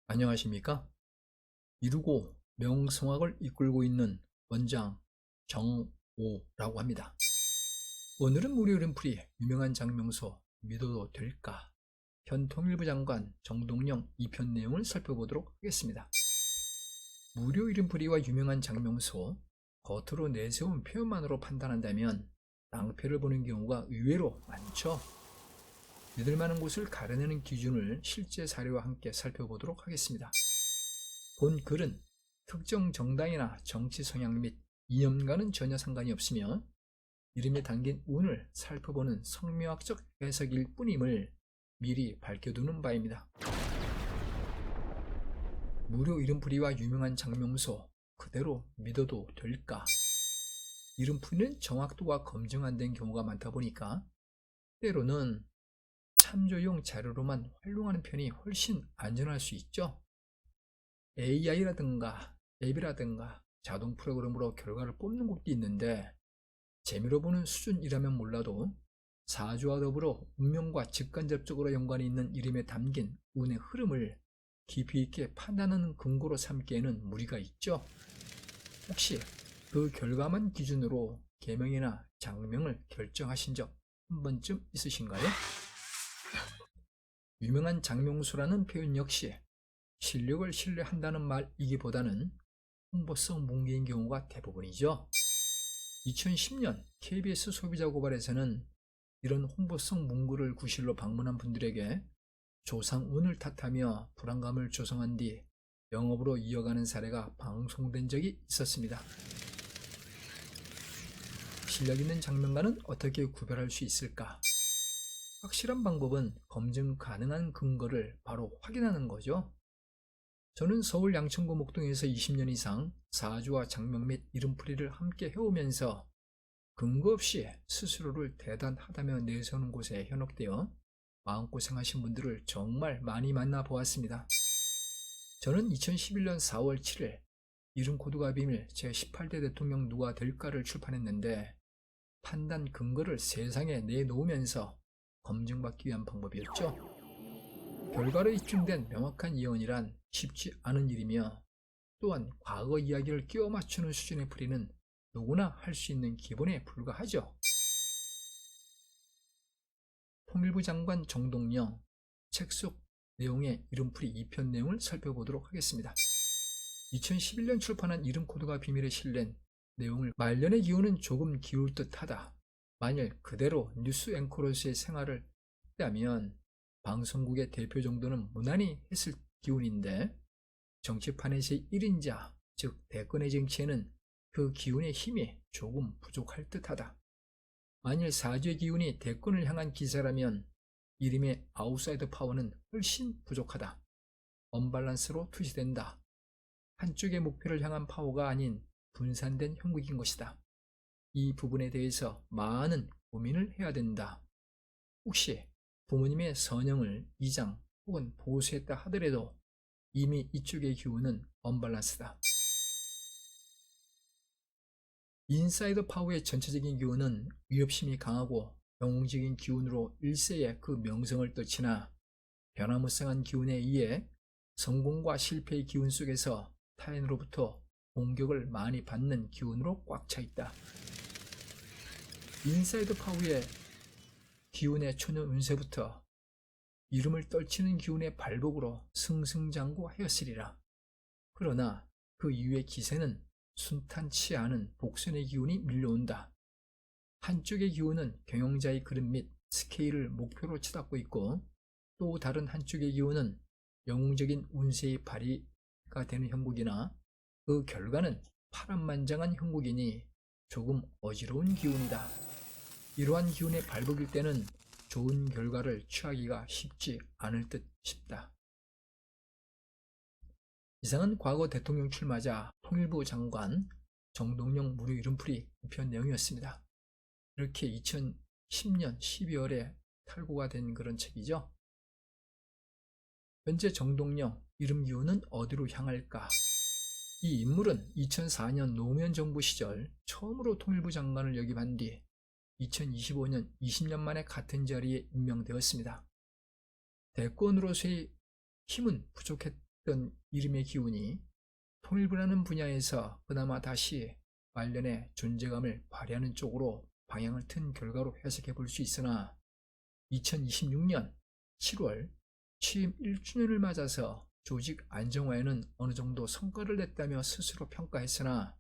안녕하십니까? 이루고 명성황을 이끌고 있는 원장 정오라고 합니다. 오늘은 무료 이름풀이 유명한 장명소 믿어도 될까? 현 통일부 장관 정동영 2편 내용을 살펴보도록 하겠습니다. 무료 이름풀이와 유명한 장명소, 겉으로 내세운 표현만으로 판단한다면 낭패를 보는 경우가 의외로 많죠. 믿을만한 곳을 가려내는 기준을 실제 사례와 함께 살펴보도록 하겠습니다. 본 글은 특정 정당이나 정치 성향 및 이념과는 전혀 상관이 없으며 이름에 담긴 운을 살펴보는 성묘학적 해석일 뿐임을 미리 밝혀두는 바입니다. 무료 이름풀이와 유명한 장명소 그대로 믿어도 될까? 이름풀이는 정확도가 검증 안 된 경우가 많다 보니까 때로는 참조용 자료로만 활용하는 편이 훨씬 안전할 수 있죠. AI라든가 앱이라든가 자동 프로그램으로 결과를 뽑는 곳도 있는데 재미로 보는 수준이라면 몰라도 사주와 더불어 운명과 직간접적으로 연관이 있는 이름에 담긴 운의 흐름을 깊이 있게 판단하는 근거로 삼기에는 무리가 있죠. 혹시 그 결과만 기준으로 계명이나 장명을 결정하신 적 한 번쯤 있으신가요? 유명한 장명수라는 표현 역시 실력을 신뢰한다는 말이기보다는 홍보성 문구인 경우가 대부분이죠. 2010년 KBS 소비자 고발에서는 이런 홍보성 문구를 구실로 방문한 분들에게 조상운을 탓하며 불안감을 조성한 뒤 영업으로 이어가는 사례가 방송된 적이 있었습니다. 실력 있는 장명가는 어떻게 구별할 수 있을까? 확실한 방법은 검증 가능한 근거를 바로 확인하는 거죠. 저는 서울 양천구 목동에서 20년 이상 사주와 장명 및 이름풀이를 함께 해오면서 근거 없이 스스로를 대단하다며 내세우는 곳에 현혹되어 마음고생하신 분들을 정말 많이 만나보았습니다. 저는 2011년 4월 7일 이름코드가 비밀 제18대 대통령 누가 될까를 출판했는데 판단 근거를 세상에 내놓으면서 검증받기 위한 방법이었죠. 결과로 입증된 명확한 예언이란 쉽지 않은 일이며 또한 과거 이야기를 끼워 맞추는 수준의 풀이는 누구나 할 수 있는 기본에 불과하죠. 통일부 장관 정동영 책 속 내용의 이름풀이 2편 내용을 살펴보도록 하겠습니다. 2011년 출판한 이름코드가 비밀에 실린 내용을 말년의 기운은 조금 기울 듯하다. 만일 그대로 뉴스 앵커로서의 생활을 했다면 방송국의 대표 정도는 무난히 했을 기운인데 정치판에서의 1인자, 즉 대권의 정치에는 그 기운의 힘이 조금 부족할 듯하다. 만일 사주의 기운이 대권을 향한 기세라면 이름의 아웃사이더 파워는 훨씬 부족하다. 언밸런스로 투시된다. 한쪽의 목표를 향한 파워가 아닌 분산된 형국인 것이다. 이 부분에 대해서 많은 고민을 해야 된다. 혹시 부모님의 선영을 이장 혹은 보수했다 하더라도 이미 이쪽의 기운은 언밸런스다. 인사이더 파워의 전체적인 기운은 위협심이 강하고 영웅적인 기운으로 일세에 그 명성을 떨치나 변화무쌍한 기운에 의해 성공과 실패의 기운 속에서 타인으로부터 공격을 많이 받는 기운으로 꽉 차 있다. 인사이드 파워의 기운의 초년 운세부터 이름을 떨치는 기운의 발복으로 승승장구하였으리라. 그러나 그 이후의 기세는 순탄치 않은 복선의 기운이 밀려온다. 한쪽의 기운은 경영자의 그릇 및 스케일을 목표로 치닫고 있고 또 다른 한쪽의 기운은 영웅적인 운세의 발휘가 되는 형국이나 그 결과는 파란만장한 형국이니 조금 어지러운 기운이다. 이러한 기운의 발복일 때는 좋은 결과를 취하기가 쉽지 않을 듯 싶다. 이상은 과거 대통령 출마자 통일부 장관 정동영 무료 이름풀이 2편 내용이었습니다. 이렇게 2010년 12월에 탈고가 된 그런 책이죠. 현재 정동영 이름 기운은 어디로 향할까? 이 인물은 2004년 노무현 정부 시절 처음으로 통일부 장관을 역임한 뒤 2025년 20년 만에 같은 자리에 임명되었습니다. 대권으로서의 힘은 부족했다 있던 이름의 기운이 통일부라는 분야에서 그나마 다시 말년의 존재감을 발휘하는 쪽으로 방향을 튼 결과로 해석해 볼 수 있으나 2026년 7월 취임 1주년을 맞아서 조직 안정화에는 어느 정도 성과를 냈다며 스스로 평가했으나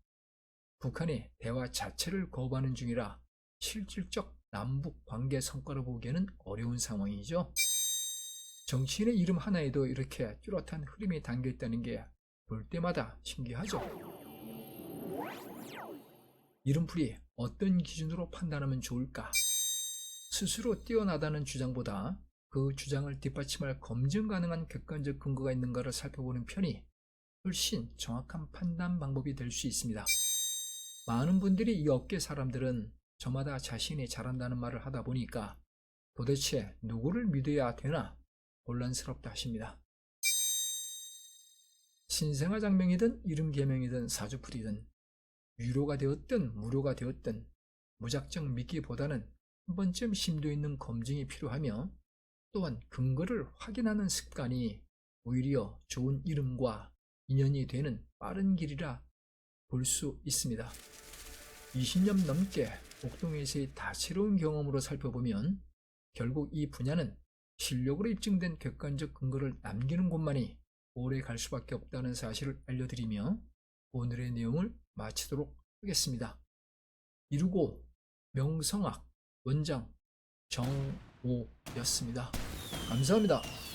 북한이 대화 자체를 거부하는 중이라 실질적 남북 관계 성과로 보기에는 어려운 상황이죠. 정치인의 이름 하나에도 이렇게 뚜렷한 흐름이 담겨 있다는 게 볼 때마다 신기하죠. 이름풀이 어떤 기준으로 판단하면 좋을까? 스스로 뛰어나다는 주장보다 그 주장을 뒷받침할 검증 가능한 객관적 근거가 있는가를 살펴보는 편이 훨씬 정확한 판단 방법이 될 수 있습니다. 많은 분들이 이 업계 사람들은 저마다 자신이 잘한다는 말을 하다 보니까 도대체 누구를 믿어야 되나 혼란스럽다 하십니다. 신생아 장명이든 이름 개명이든 사주풀이든 위로가 되었든 무료가 되었든 무작정 믿기보다는 한 번쯤 심도 있는 검증이 필요하며 또한 근거를 확인하는 습관이 오히려 좋은 이름과 인연이 되는 빠른 길이라 볼 수 있습니다. 20년 넘게 옥동에서의 다채로운 경험으로 살펴보면 결국 이 분야는 실력으로 입증된 객관적 근거를 남기는 곳만이 오래 갈 수밖에 없다는 사실을 알려드리며 오늘의 내용을 마치도록 하겠습니다. 이루고 명성학 원장 정오였습니다. 감사합니다.